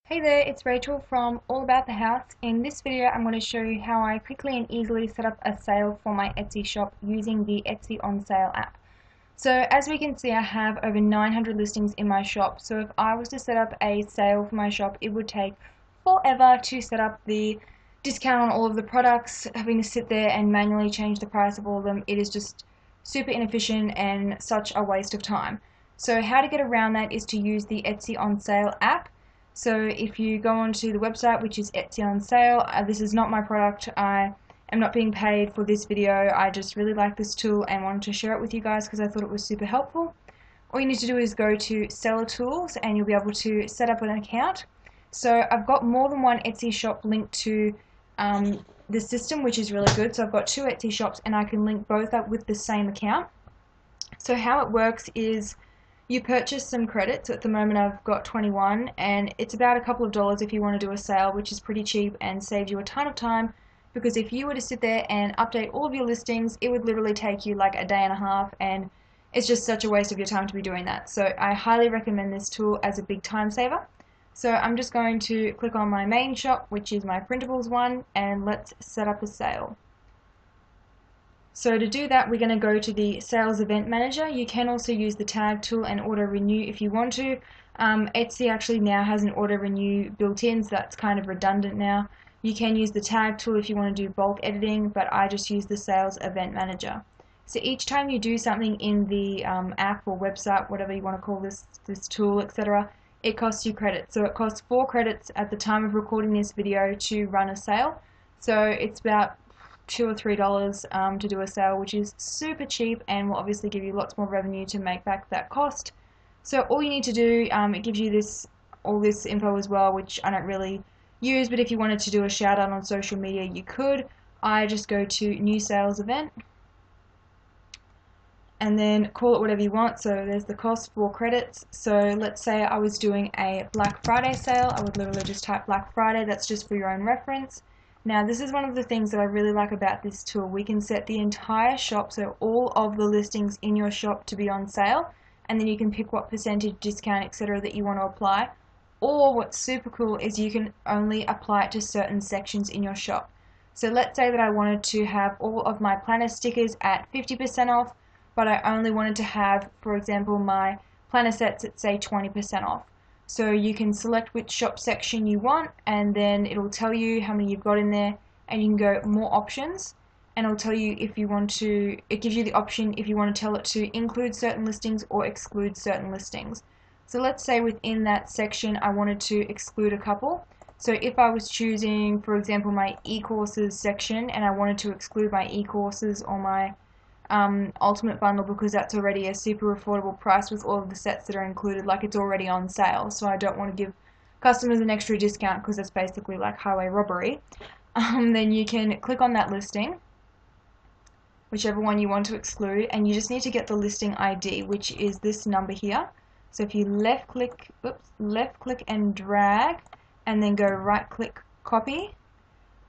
Hey there, it's Rachel from All About the House. In this video I'm going to show you how I quickly and easily set up a sale for my Etsy shop using the Etsy on sale app. So as we can see, I have over 900 listings in my shop, so if I was to set up a sale for my shop it would take forever to set up the discount on all of the products. Having to sit there and manually change the price of all of them, it is just super inefficient and such a waste of time. So how to get around that is to use the Etsy on sale app. So if you go onto the website, which is Etsy on sale, this is not my product. I am not being paid for this video. I just really like this tool and wanted to share it with you guys because I thought it was super helpful. All you need to do is go to Seller Tools and you'll be able to set up an account. So I've got more than one Etsy shop linked to the system, which is really good. So I've got two Etsy shops and I can link both up with the same account. So how it works is you purchase some credits. At the moment I've got 21 and it's about a couple of dollars if you want to do a sale, which is pretty cheap and saves you a ton of time, because if you were to sit there and update all of your listings it would literally take you like a day and a half, and it's just such a waste of your time to be doing that. So I highly recommend this tool as a big time saver. So I'm just going to click on my main shop, which is my printables one, and let's set up a sale. So to do that, we're going to go to the Sales Event Manager. You can also use the tag tool and auto renew if you want to. Etsy actually now has an auto renew built in, so that's kind of redundant now. You can use the tag tool if you want to do bulk editing, but I just use the Sales Event Manager. So each time you do something in the app or website, whatever you want to call this tool, etc., it costs you credits. So it costs 4 credits at the time of recording this video to run a sale. So it's about $2 or $3 to do a sale, which is super cheap and will obviously give you lots more revenue to make back that cost. So all you need to do, it gives you all this info as well, which I don't really use, but if you wanted to do a shout out on social media you could. I just go to new sales event and then call it whatever you want. So there's the cost, 4 credits. So let's say I was doing a Black Friday sale. I would literally just type Black Friday. That's just for your own reference. Now this is one of the things that I really like about this tool. We can set the entire shop, so all of the listings in your shop, to be on sale, and then you can pick what percentage discount, etc., that you want to apply. Or what's super cool is you can only apply it to certain sections in your shop. So let's say that I wanted to have all of my planner stickers at 50% off, but I only wanted to have, for example, my planner sets at say 20% off. So you can select which shop section you want, and then it'll tell you how many you've got in there, and you can go more options, and it'll tell you if you want to, it gives you the option if you want to tell it to include certain listings or exclude certain listings. So let's say within that section I wanted to exclude a couple. So if I was choosing, for example, my e-courses section, and I wanted to exclude my e-courses or my ultimate bundle, because that's already a super affordable price with all of the sets that are included, like it's already on sale, so I don't want to give customers an extra discount because that's basically like highway robbery. Then you can click on that listing, whichever one you want to exclude, and you just need to get the listing ID, which is this number here. So if you left click and drag, and then go right click copy,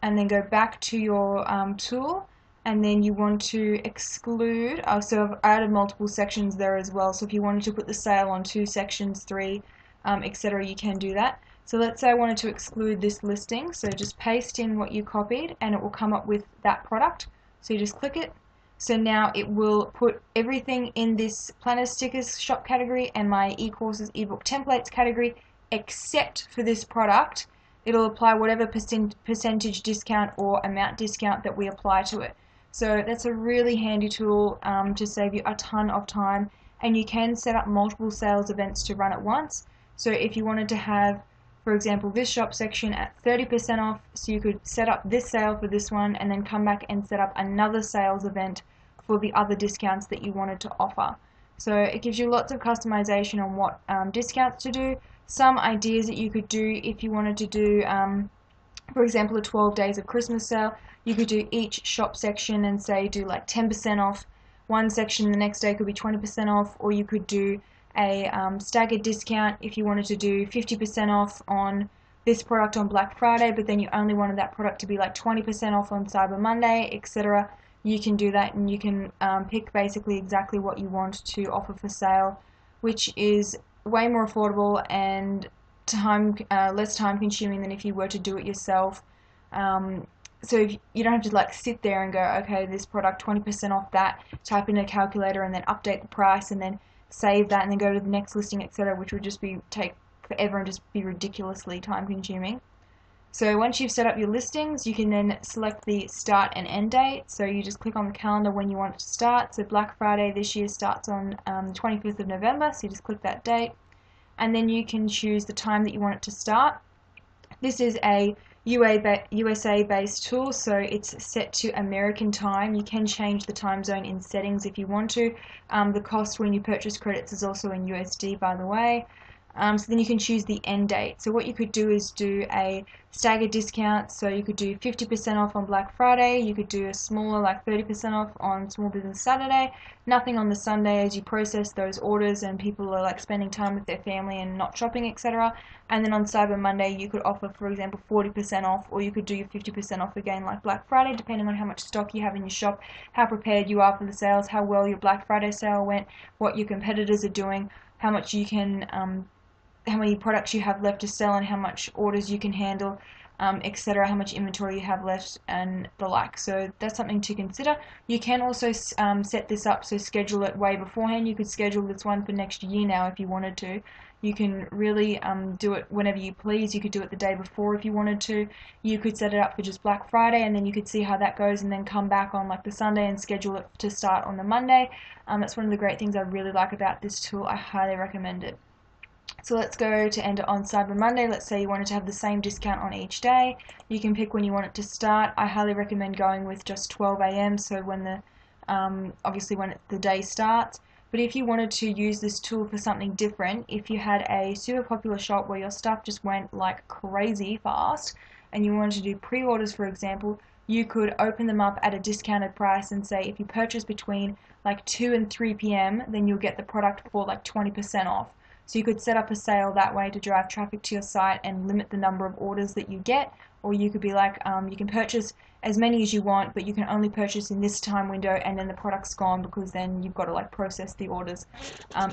and then go back to your tool, and then you want to exclude. So I've added multiple sections there as well, so if you wanted to put the sale on 2 sections, 3, etc., you can do that. So let's say I wanted to exclude this listing, so just paste in what you copied and it will come up with that product. So you just click it. So now it will put everything in this planner stickers shop category and my e-courses ebook templates category except for this product. It'll apply whatever percentage discount or amount discount that we apply to it. So that's a really handy tool to save you a ton of time, and you can set up multiple sales events to run at once. So if you wanted to have, for example, this shop section at 30% off, so you could set up this sale for this one and then come back and set up another sales event for the other discounts that you wanted to offer. So it gives you lots of customization on what discounts to do. Some ideas that you could do if you wanted to do, for example, a 12 days of Christmas sale. You could do each shop section and say do like 10% off one section, the next day could be 20% off, or you could do a staggered discount if you wanted to do 50% off on this product on Black Friday, but then you only wanted that product to be like 20% off on Cyber Monday, etc. You can do that, and you can pick basically exactly what you want to offer for sale, which is way more affordable and less time consuming than if you were to do it yourself. So if you don't have to like sit there and go, okay, this product 20% off that, type in a calculator and then update the price and then save that and then go to the next listing, etc., which would just take forever and just be ridiculously time consuming. So once you've set up your listings, you can then select the start and end date. So you just click on the calendar when you want it to start. So Black Friday this year starts on the 25th of November, so you just click that date. And then you can choose the time that you want it to start. This is a USA-based tool, so it's set to American time. You can change the time zone in settings if you want to. The cost when you purchase credits is also in USD, by the way. So then you can choose the end date. So what you could do is do a staggered discount. So you could do 50% off on Black Friday. You could do a smaller, like 30% off on Small Business Saturday. Nothing on the Sunday as you process those orders and people are like spending time with their family and not shopping, etc. And then on Cyber Monday you could offer, for example, 40% off, or you could do your 50% off again like Black Friday, depending on how much stock you have in your shop, how prepared you are for the sales, how well your Black Friday sale went, what your competitors are doing, how much you can how many products you have left to sell and how much orders you can handle, etc., how much inventory you have left and the like. So that's something to consider. You can also set this up, so schedule it way beforehand. You could schedule this one for next year now if you wanted to. You can really do it whenever you please. You could do it the day before if you wanted to. You could set it up for just Black Friday and then you could see how that goes and then come back on like the Sunday and schedule it to start on the Monday. That's one of the great things I really like about this tool. I highly recommend it. So let's go to enter on Cyber Monday. Let's say you wanted to have the same discount on each day. You can pick when you want it to start. I highly recommend going with just 12 AM, so when the obviously when the day starts. But if you wanted to use this tool for something different, if you had a super popular shop where your stuff just went like crazy fast and you wanted to do pre-orders, for example, you could open them up at a discounted price and say if you purchase between like 2 and 3 PM, then you'll get the product for like 20% off. So you could set up a sale that way to drive traffic to your site and limit the number of orders that you get, or you could be like, you can purchase as many as you want, but you can only purchase in this time window and then the product's gone because then you've got to like process the orders,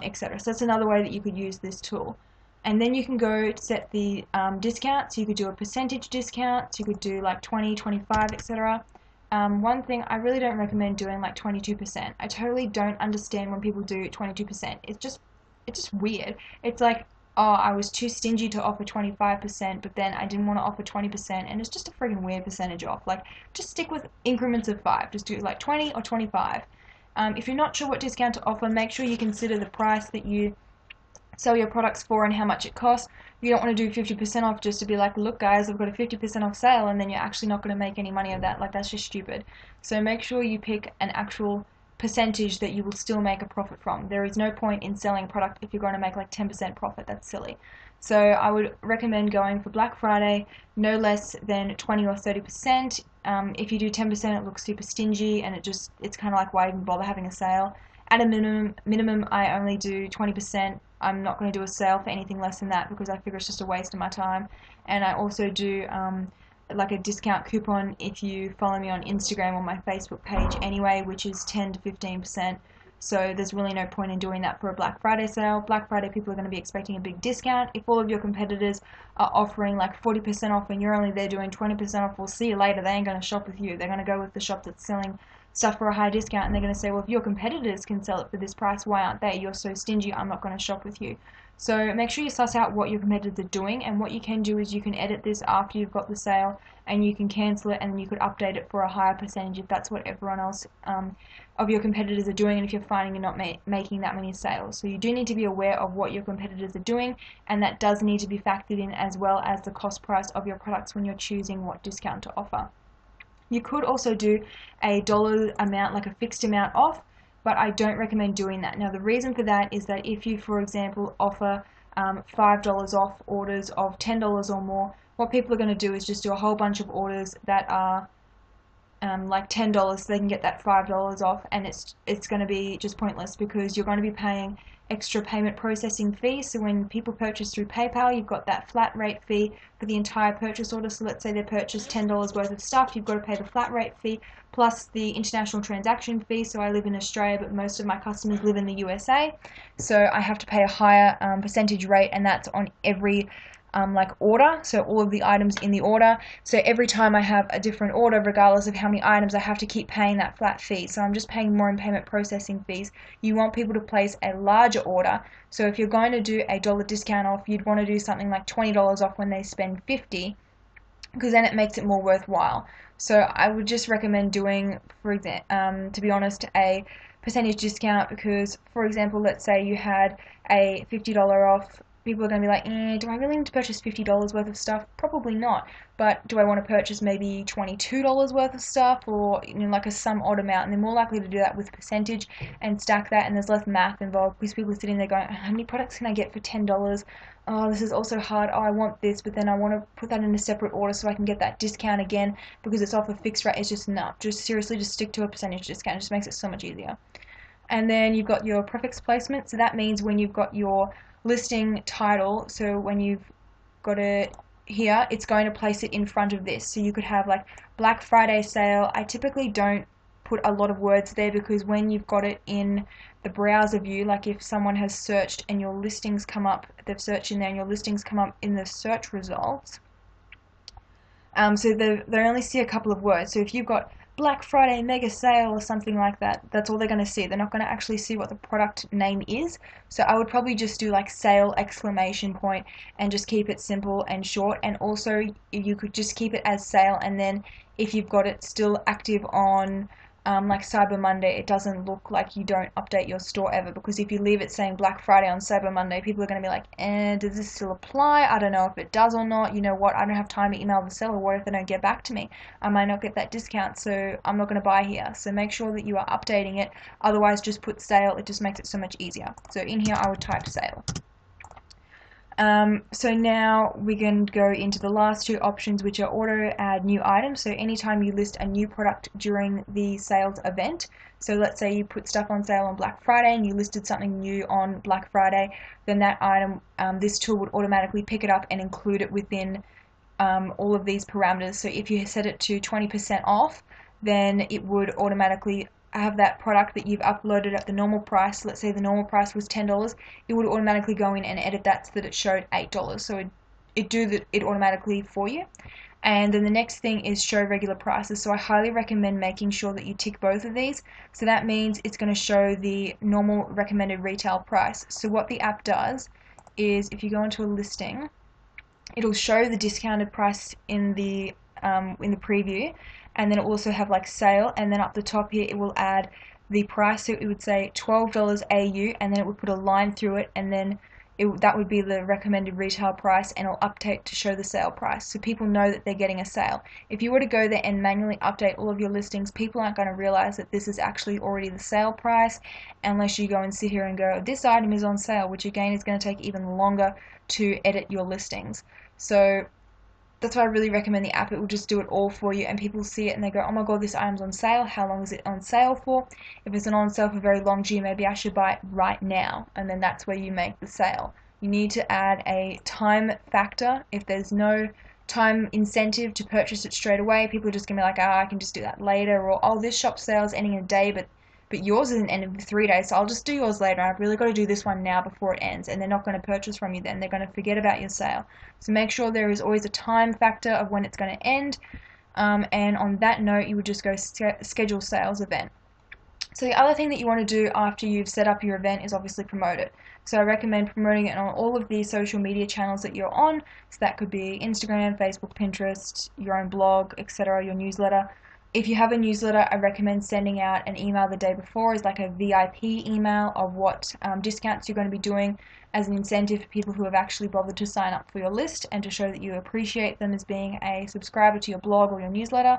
etc. So that's another way that you could use this tool. And then you can go to set the discount, so you could do a percentage discount, so you could do like 20, 25, etc. One thing I really don't recommend doing like 22%. I totally don't understand when people do 22%. It's just weird. It's like, oh, I was too stingy to offer 25%, but then I didn't want to offer 20%, and it's just a friggin' weird percentage off. Like, just stick with increments of 5. Just do like 20 or 25. If you're not sure what discount to offer, make sure you consider the price that you sell your products for and how much it costs. You don't want to do 50% off just to be like, look guys, I've got a 50% off sale, and then you're actually not going to make any money of that. Like, that's just stupid. So make sure you pick an actual percentage that you will still make a profit from. There is no point in selling a product if you're going to make like 10% profit. That's silly. So I would recommend going for Black Friday no less than 20 or 30%. If you do 10%, it looks super stingy, and it's kind of like, why even bother having a sale? At a minimum, I only do 20%. I'm not going to do a sale for anything less than that because I figure it's just a waste of my time. And I also do like a discount coupon if you follow me on Instagram or my Facebook page anyway, which is 10 to 15%. So there's really no point in doing that for a Black Friday sale. Black Friday, people are going to be expecting a big discount. If all of your competitors are offering like 40% off and you're only there doing 20% off, we'll see you later. They ain't going to shop with you. They're going to go with the shop that's selling stuff for a high discount, and they're going to say, well, if your competitors can sell it for this price, why aren't they? You're so stingy, I'm not going to shop with you. So make sure you suss out what your competitors are doing, and what you can do is you can edit this after you've got the sale, and you can cancel it, and then you could update it for a higher percentage if that's what everyone else of your competitors are doing, and if you're finding you're not making that many sales. So you do need to be aware of what your competitors are doing, and that does need to be factored in, as well as the cost price of your products when you're choosing what discount to offer. You could also do a dollar amount, like a fixed amount off, but I don't recommend doing that. Now the reason for that is that if you, for example, offer $5 off orders of $10 or more, what people are going to do is just do a whole bunch of orders that are like $10 so they can get that $5 off, and it's going to be just pointless because you're going to be paying extra payment processing fees. So when people purchase through PayPal, you've got that flat rate fee for the entire purchase order. So let's say they purchase $10 worth of stuff, you've got to pay the flat rate fee plus the international transaction fee. So I live in Australia, but most of my customers live in the USA, so I have to pay a higher percentage rate, and that's on every like order, so all of the items in the order. So every time I have a different order, regardless of how many items, I have to keep paying that flat fee. So I'm just paying more in payment processing fees. You want people to place a larger order. So if you're going to do a $1 discount off, you'd want to do something like $20 off when they spend $50, because then it makes it more worthwhile. So I would just recommend doing, for example, to be honest, a percentage discount, because, for example, let's say you had a $50 off. People are going to be like, do I really need to purchase $50 worth of stuff? Probably not. But do I want to purchase maybe $22 worth of stuff, or like a some odd amount? And they're more likely to do that with percentage and stack that, and there's less math involved, because people are sitting there going, how many products can I get for $10? Oh, this is also hard. Oh, I want this, but then I want to put that in a separate order so I can get that discount again because it's off a fixed rate. It's just not. Just seriously, just stick to a percentage discount. It just makes it so much easier. And then you've got your prefix placement. So that means when you've got your listing title, so when you've got it here, it's going to place it in front of this. So you could have like Black Friday sale. I typically don't put a lot of words there, because when you've got it in the browser view, like if someone has searched and your listings come up, they've searched in there and your listings come up in the search results, so they only see a couple of words. So if you've got Black Friday mega sale or something like that, that's all they're going to see. They're not going to actually see what the product name is. So I would probably just do like sale exclamation point and just keep it simple and short. And also you could just keep it as sale, and then if you've got it still active on like Cyber Monday, it doesn't look like you don't update your store ever, because if you leave it saying Black Friday on Cyber Monday, people are going to be like, does this still apply? I don't know if it does or not. You know what? I don't have time to email the seller. What if they don't get back to me? I might not get that discount, so I'm not going to buy here. So make sure that you are updating it. Otherwise, just put sale. It just makes it so much easier. So in here, I would type sale. So now we can go into the last two options, which are auto add new items. So anytime you list a new product during the sales event, so let's say you put stuff on sale on Black Friday and you listed something new on Black Friday, then that item, this tool would automatically pick it up and include it within all of these parameters. So if you set it to 20% off, then it would automatically have that product that you've uploaded at the normal price. Let's say the normal price was $10, it would automatically go in and edit that so that it showed $8. So it do it automatically for you. And then the next thing is show regular prices. So I highly recommend making sure that you tick both of these. So that means it's going to show the normal recommended retail price. So what the app does is, if you go into a listing, it'll show the discounted price in the preview, and then it will also have like sale, and then up the top here it will add the price. So it would say $12 AU, and then it would put a line through it, and then that would be the recommended retail price, and it'll update to show the sale price, so people know that they're getting a sale. If you were to go there and manually update all of your listings, people aren't going to realize that this is actually already the sale price, unless you go and sit here and go, this item is on sale, which again is going to take even longer to edit your listings. So that's why I really recommend the app. It will just do it all for you, and people see it and they go, oh my god, this item's on sale. How long is it on sale for? If it's not on sale for very long, gee, maybe I should buy it right now. And then that's where you make the sale. You need to add a time factor. If there's no time incentive to purchase it straight away, people are just going to be like, I can just do that later, or oh, this shop sale's ending in a day, but yours isn't ending for 3 days, so I'll just do yours later. I've really got to do this one now before it ends, and they're not going to purchase from you then. They're going to forget about your sale. So make sure there is always a time factor of when it's going to end, and on that note, you would just go schedule sales event. So the other thing that you want to do after you've set up your event is obviously promote it. So I recommend promoting it on all of the social media channels that you're on. So that could be Instagram, Facebook, Pinterest, your own blog, etc., your newsletter. If you have a newsletter, I recommend sending out an email the day before as like a VIP email of what discounts you're going to be doing as an incentive for people who have actually bothered to sign up for your list, and to show that you appreciate them as being a subscriber to your blog or your newsletter.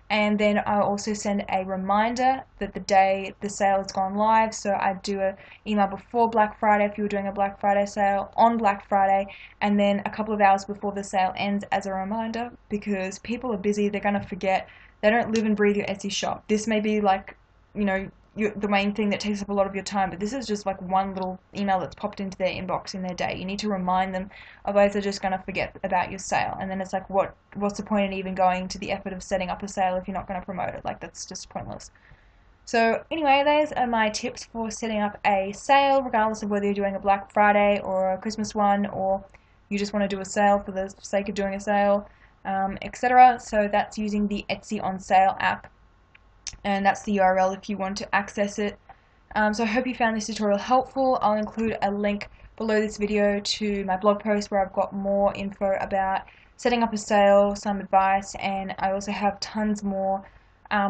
And then I'll also send a reminder that the day the sale has gone live. So I'd do an email before Black Friday if you were doing a Black Friday sale, on Black Friday, and then a couple of hours before the sale ends as a reminder, because people are busy, they're going to forget. They don't live and breathe your Etsy shop. This may be like, the main thing that takes up a lot of your time, but this is just like one little email that's popped into their inbox in their day. You need to remind them, otherwise they're just going to forget about your sale. And then it's like, what's the point in even going to the effort of setting up a sale if you're not going to promote it? Like, that's just pointless. So anyway, those are my tips for setting up a sale, regardless of whether you're doing a Black Friday or a Christmas one, or you just want to do a sale for the sake of doing a sale, etc. So that's using the Etsy on sale app, and that's the URL if you want to access it. So I hope you found this tutorial helpful. I'll include a link below this video to my blog post where I've got more info about setting up a sale, some advice, and I also have tons more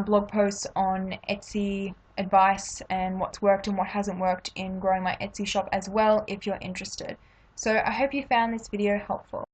blog posts on Etsy advice and what's worked and what hasn't worked in growing my Etsy shop as well if you're interested. So I hope you found this video helpful.